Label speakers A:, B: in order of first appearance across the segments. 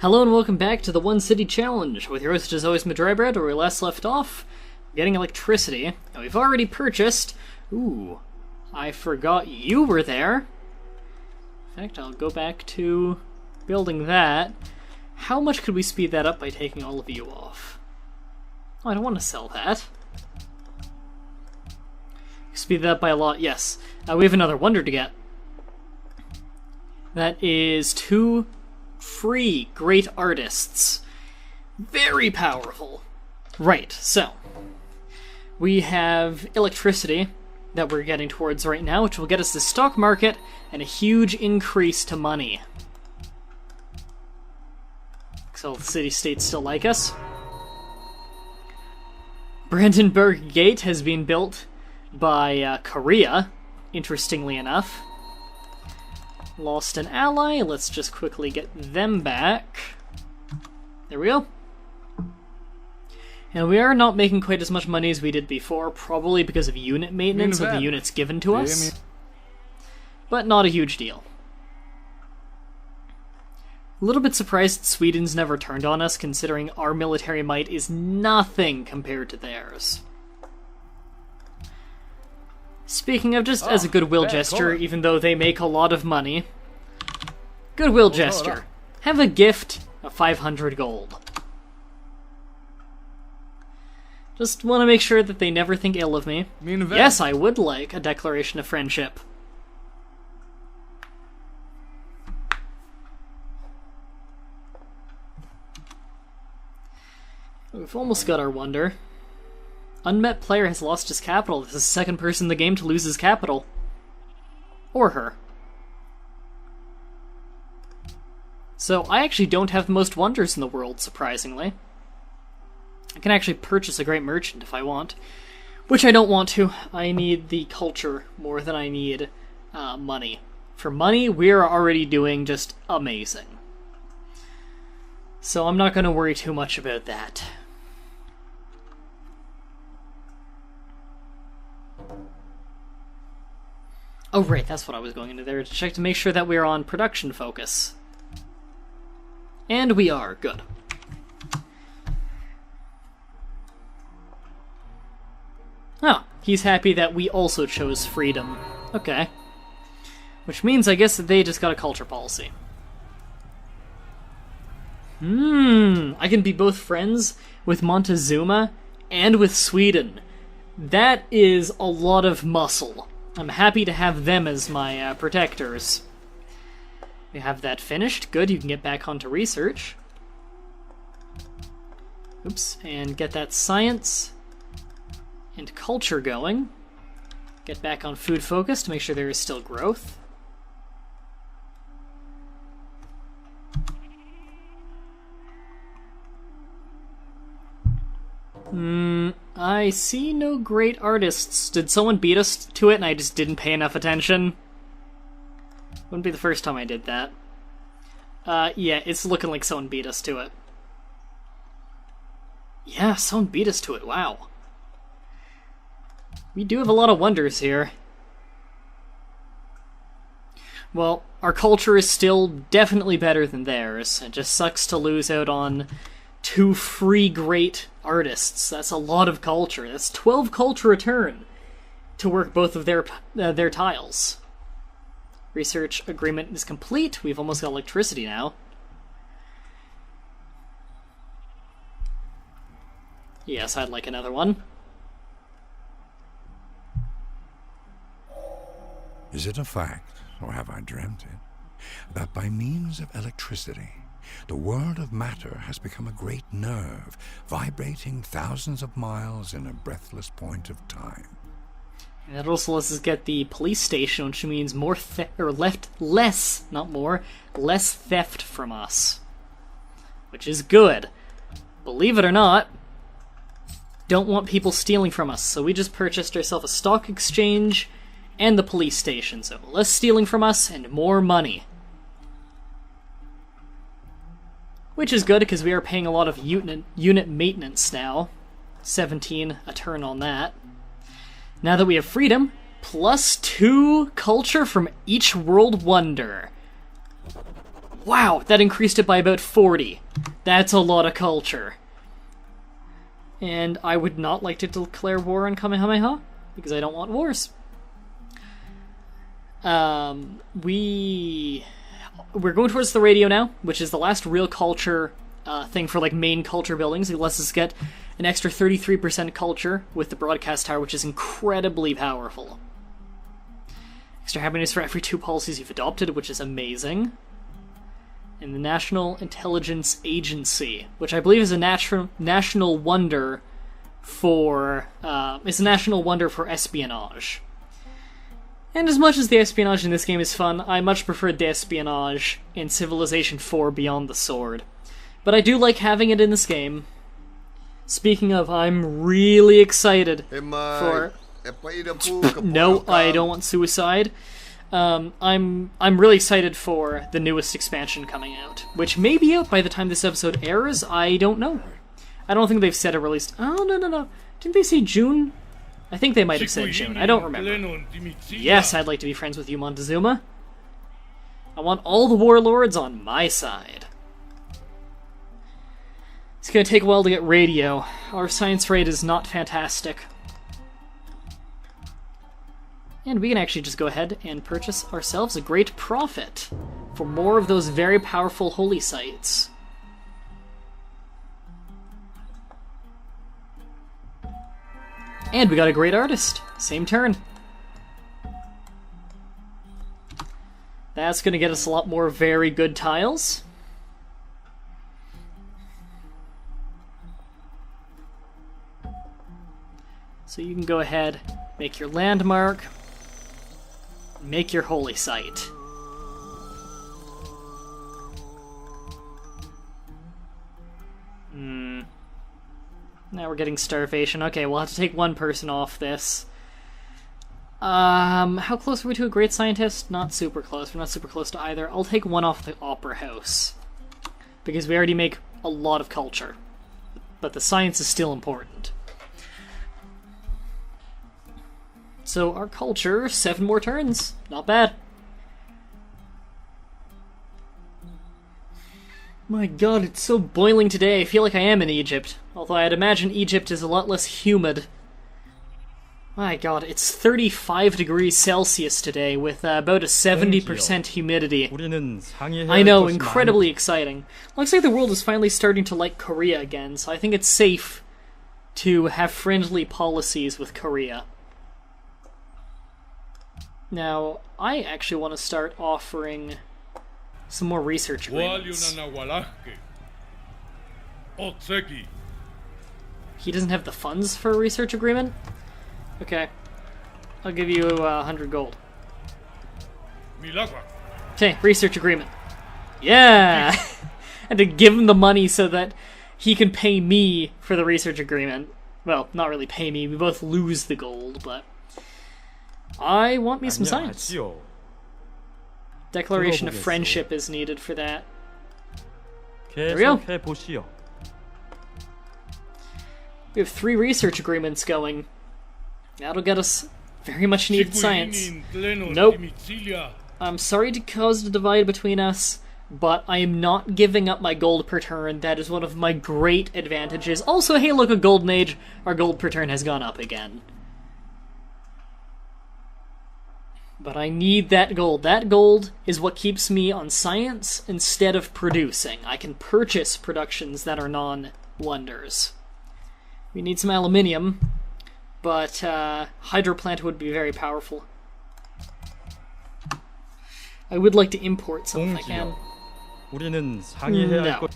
A: Hello and welcome back to the One City Challenge, with your host as always Mah-Dry-Bread, where we last left off, getting electricity. Now we've already purchased... Ooh, I forgot you were there. In fact, I'll go back to building that. How much could we speed that up by taking all of you off? Oh, I don't want to sell that. Speed that up by a lot, yes. We have another wonder to get. That is 2 free great artists. Very powerful. Right, so we have electricity that we're getting towards right now, which will get us the stock market and a huge increase to money. So the city-states still like us. Brandenburg Gate has been built by Korea, interestingly enough. Lost an ally. Let's just quickly get them back. There we go. And we are not making quite as much money as we did before, probably because of unit maintenance of the units given to us. But not a huge deal. A little bit surprised that Sweden's never turned on us, considering our military might is nothing compared to theirs. Speaking of, just as a goodwill gesture, even though they make a lot of money, goodwill gesture. Have a gift of 500 gold. Just want to make sure that they never think ill of me. Yes, I would like a declaration of friendship. We've almost got our wonder. Unmet player has lost his capital. This is the second person in the game to lose his capital. Or her. So I actually don't have the most wonders in the world, surprisingly. I can actually purchase a great merchant if I want. Which I don't want to. I need the culture more than I need money. For money, we're already doing just amazing. So I'm not going to worry too much about that. Oh right, that's what I was going into there, to check to make sure that we're on production focus. And we are, good. Oh, he's happy that we also chose freedom. Okay. Which means, I guess, that they just got a culture policy. I can be both friends with Montezuma and with Sweden. That is a lot of muscle. I'm happy to have them as my protectors. We have that finished. Good, you can get back onto research. Oops, and get that science and culture going. Get back on food focus to make sure there is still growth. I see no great artists. Did someone beat us to it and I just didn't pay enough attention? Wouldn't be the first time I did that. Yeah, it's looking like someone beat us to it. Yeah, someone beat us to it, wow. We do have a lot of wonders here. Well, our culture is still definitely better than theirs. It just sucks to lose out on 2 free great artists. That's a lot of culture. That's 12 culture a turn to work both of their tiles. Research agreement is complete. We've almost got electricity now. Yes, I'd like another one.
B: Is it a fact, or have I dreamt it, that by means of electricity, the world of matter has become a great nerve, vibrating thousands of miles in a breathless point of time?
A: And that also lets us get the police station, which means more less theft from us. Which is good. Believe it or not, don't want people stealing from us, so we just purchased ourselves a stock exchange and the police station, so less stealing from us and more money. Which is good, because we are paying a lot of unit maintenance now. 17 a turn on that. Now that we have freedom, plus 2 culture from each world wonder. Wow, that increased it by about 40. That's a lot of culture. And I would not like to declare war on Kamehameha, because I don't want wars. We're going towards the radio now, which is the last real culture thing for like main culture buildings. It lets us get an extra 33% culture with the broadcast tower, which is incredibly powerful. Extra happiness for every 2 policies you've adopted, which is amazing. And the National Intelligence Agency, which I believe is a national wonder for espionage. And as much as the espionage in this game is fun, I much preferred the espionage in Civilization 4 Beyond the Sword. But I do like having it in this game. Speaking of, I'm really excited for... No, I don't want suicide. I'm really excited for the newest expansion coming out, which may be out by the time this episode airs. I don't know. I don't think they've said a release. Oh, no. Didn't they say June? I think they might have said June. I don't remember. Yes, I'd like to be friends with you, Montezuma. I want all the warlords on my side. It's gonna take a while to get radio. Our science rate is not fantastic. And we can actually just go ahead and purchase ourselves a great profit for more of those very powerful holy sites. And we got a great artist. Same turn. That's going to get us a lot more very good tiles. So you can go ahead, make your landmark, make your holy site. Now we're getting starvation. Okay, we'll have to take one person off this. How close are we to a great scientist? Not super close. We're not super close to either. I'll take one off the opera house, because we already make a lot of culture. But the science is still important. So our culture, 7 more turns. Not bad. My god, it's so boiling today. I feel like I am in Egypt. Although I'd imagine Egypt is a lot less humid. My god, it's 35 degrees Celsius today with about a 70% humidity. I know, incredibly exciting. Looks like the world is finally starting to like Korea again, so I think it's safe to have friendly policies with Korea. Now, I actually want to start offering some more research agreements. He doesn't have the funds for a research agreement? Okay. I'll give you 100 gold. Okay, research agreement. Yeah! And to give him the money so that he can pay me for the research agreement. Well, not really pay me, we both lose the gold, but... I want me some science. Declaration of friendship is needed for that. There we go. We have 3 research agreements going. That'll get us very much needed science. Nope. I'm sorry to cause the divide between us, but I am not giving up my gold per turn. That is one of my great advantages. Also, hey, look, a golden age. Our gold per turn has gone up again. But I need that gold. That gold is what keeps me on science instead of producing. I can purchase productions that are non-wonders. We need some aluminium, but hydro plant would be very powerful. I would like to import some if I can. No.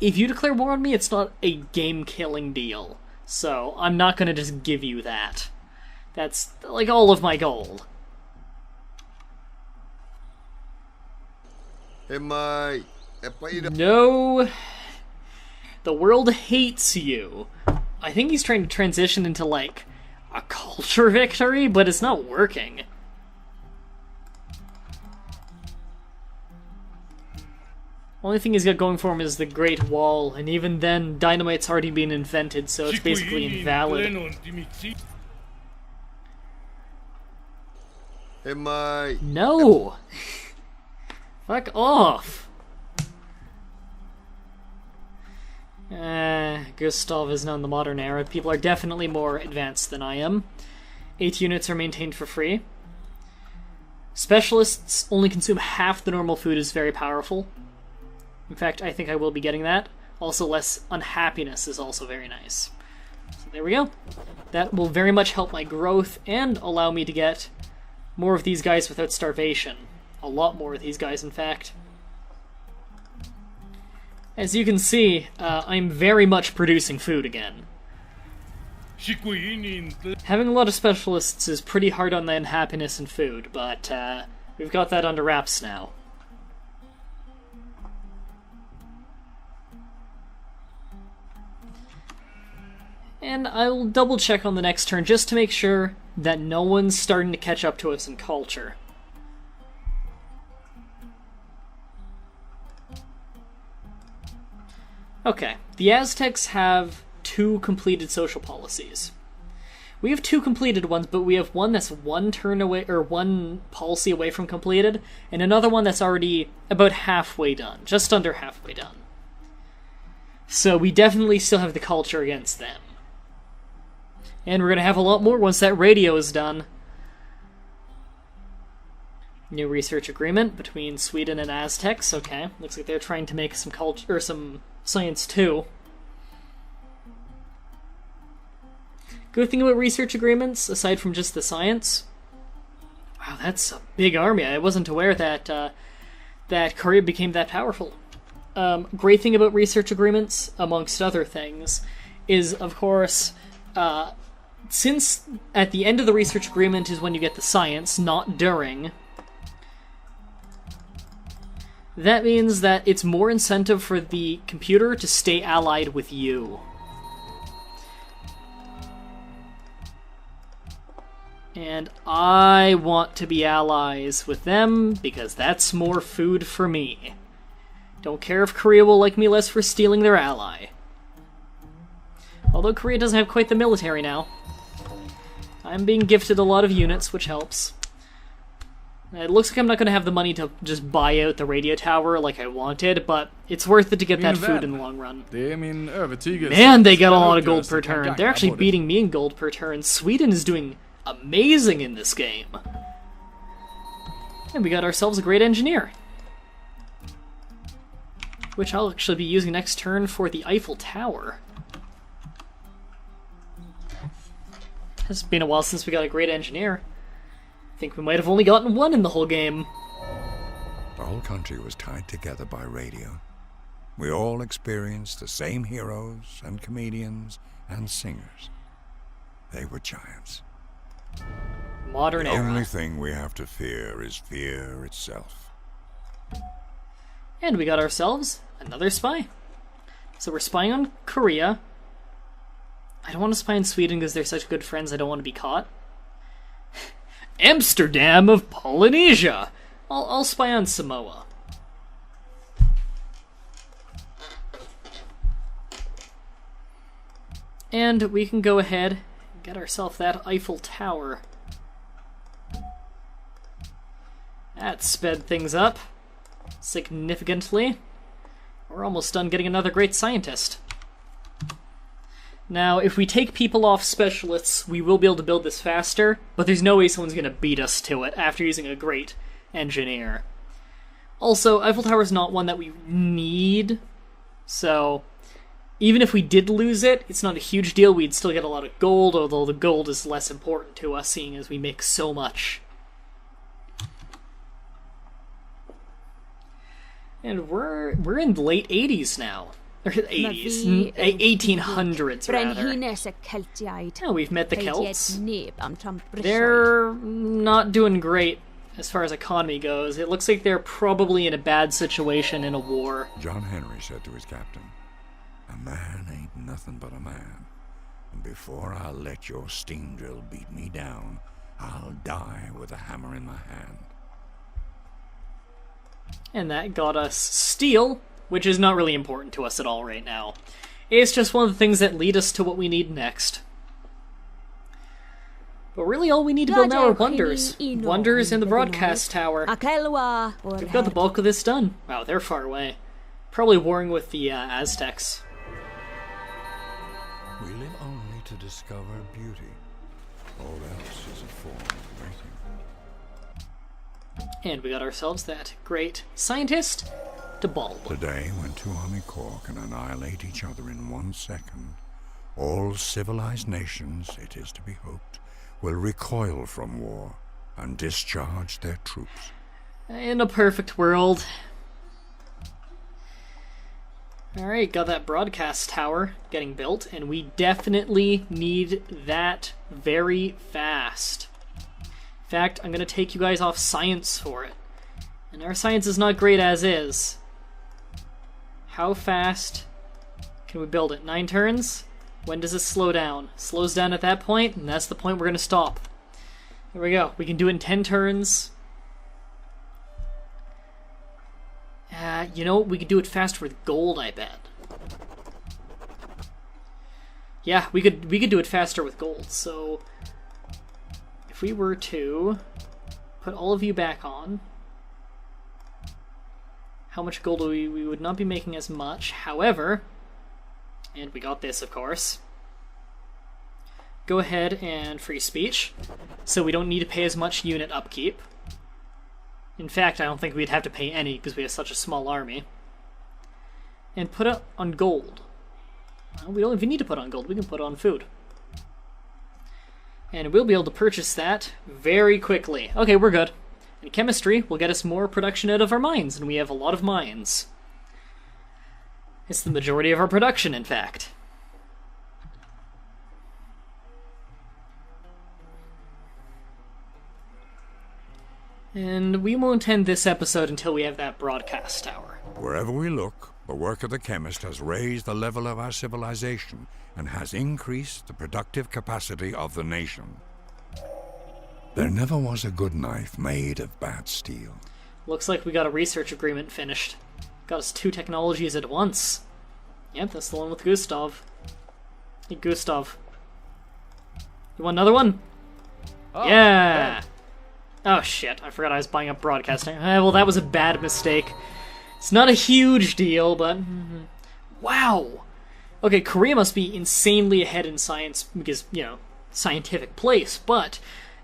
A: If you declare war on me, it's not a game-killing deal. So I'm not going to just give you that. That's like all of my gold. No. The world hates you. I think he's trying to transition into like a culture victory, but it's not working. Only thing he's got going for him is the Great Wall, and even then, dynamite's already been invented, so it's basically invalid. No! Fuck off! Gustav is now in the modern era. People are definitely more advanced than I am. 8 units are maintained for free. Specialists only consume half the normal food is very powerful. In fact, I think I will be getting that. Also, less unhappiness is also very nice. So there we go. That will very much help my growth and allow me to get more of these guys without starvation. A lot more of these guys, in fact. As you can see, I'm very much producing food again. Having a lot of specialists is pretty hard on the unhappiness and food, but we've got that under wraps now. And I'll double check on the next turn just to make sure that no one's starting to catch up to us in culture. Okay, the Aztecs have 2 completed social policies. We have 2 completed ones, but we have one that's 1 turn away, or 1 policy away from completed, and another one that's already about halfway done, just under halfway done. So we definitely still have the culture against them. And we're going to have a lot more once that radio is done. New research agreement between Sweden and Aztecs. Okay, looks like they're trying to make some culture or some science too. Good thing about research agreements, aside from just the science. Wow, that's a big army. I wasn't aware that that Korea became that powerful. Great thing about research agreements, amongst other things, is of course, since at the end of the research agreement is when you get the science, not during. That means that it's more incentive for the computer to stay allied with you. And I want to be allies with them, because that's more food for me. Don't care if Korea will like me less for stealing their ally. Although Korea doesn't have quite the military now. I'm being gifted a lot of units, which helps. It looks like I'm not going to have the money to just buy out the radio tower like I wanted, but it's worth it to get that food in the long run. Man, they got a lot of gold per turn. They're actually beating me in gold per turn. Sweden is doing amazing in this game. And we got ourselves a great engineer, which I'll actually be using next turn for the Eiffel Tower. It's been a while since we got a great engineer. I think we might have only gotten 1 in the whole game.
B: The whole country was tied together by radio. We all experienced the same heroes and comedians and singers. They were giants.
A: Modern era.
B: The only thing we have to fear is fear itself.
A: And we got ourselves another spy. So we're spying on Korea. I don't want to spy on Sweden because they're such good friends. I don't want to be caught. Amsterdam of Polynesia! I'll spy on Samoa. And we can go ahead and get ourselves that Eiffel Tower. That sped things up significantly. We're almost done getting another great scientist. Now, if we take people off specialists, we will be able to build this faster, but there's no way someone's going to beat us to it after using a great engineer. Also, Eiffel Tower is not one that we need, so even if we did lose it, it's not a huge deal. We'd still get a lot of gold, although the gold is less important to us, seeing as we make so much. And we're in the late 80s now. Or 80s, 1800s rather. Oh, we've met the Celts. They're not doing great as far as economy goes. It looks like they're probably in a bad situation in a war.
B: John Henry said to his captain, "A man ain't nothing but a man. And before I'll let your steam drill beat me down, I'll die with a hammer in my hand."
A: And that got us steel, which is not really important to us at all right now. It's just one of the things that lead us to what we need next. But really all we need to build now are wonders. Wonders in the broadcast tower. We've got the bulk of this done. Wow, they're far away. Probably warring with the Aztecs.
B: We live only to discover beauty. All else is a form of waiting.
A: And we got ourselves that great scientist to bulb.
B: Today, when two army corps can annihilate each other in 1 second, all civilized nations, it is to be hoped, will recoil from war and discharge their troops.
A: In a perfect world. Alright, got that broadcast tower getting built, and we definitely need that very fast. In fact, I'm going to take you guys off science for it. And our science is not great as is. How fast can we build it? 9 turns? When does it slow down? Slows down at that point, and that's the point we're going to stop. There we go. We can do it in 10 turns. You know, we could do it faster with gold, I bet. Yeah, we could do it faster with gold. So if we were to put all of you back on, how much gold we would not be making as much. However, and we got this, of course. Go ahead and free speech, so we don't need to pay as much unit upkeep. In fact, I don't think we'd have to pay any because we have such a small army. And put it on gold. Well, we don't even need to put on gold, we can put on food. And we'll be able to purchase that very quickly. Okay, we're good. And chemistry will get us more production out of our mines, and we have a lot of mines. It's the majority of our production, in fact. And we won't end this episode until we have that broadcast tower.
B: Wherever we look, the work of the chemist has raised the level of our civilization and has increased the productive capacity of the nation. There never was a good knife made of bad steel.
A: Looks like we got a research agreement finished. Got us 2 technologies at once. Yep, that's the one with Gustav. Hey, Gustav. You want another one?
C: Oh,
A: yeah! Oh shit, I forgot I was buying up broadcasting. Well, that was a bad mistake. It's not a huge deal, but... Wow! Okay, Korea must be insanely ahead in science because, you know, scientific place, but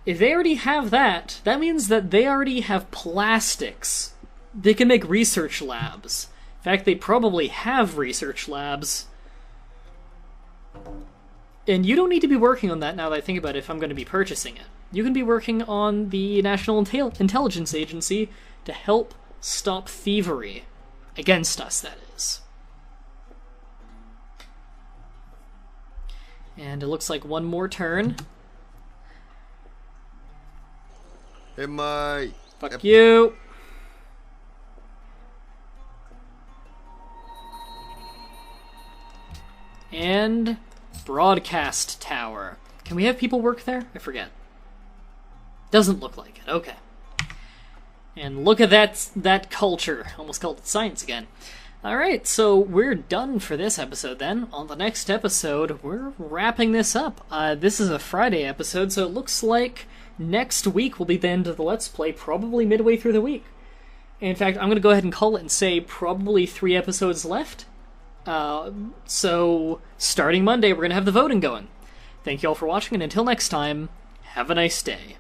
A: if they already have that, that means that they already have plastics. They can make research labs. In fact, they probably have research labs. And you don't need to be working on that now that I think about it if I'm going to be purchasing it. You can be working on the National Intelligence Agency to help stop thievery. Against us, that is. And it looks like one more turn.
C: Hey, Meier.
A: Fuck you! And broadcast tower. Can we have people work there? I forget. Doesn't look like it. Okay. And look at that culture. Almost called it science again. Alright, so we're done for this episode then. On the next episode, we're wrapping this up. This is a Friday episode, so it looks like next week will be the end of the Let's Play, probably midway through the week. In fact, I'm going to go ahead and call it and say probably 3 episodes left. So, starting Monday, we're going to have the voting going. Thank you all for watching, and until next time, have a nice day.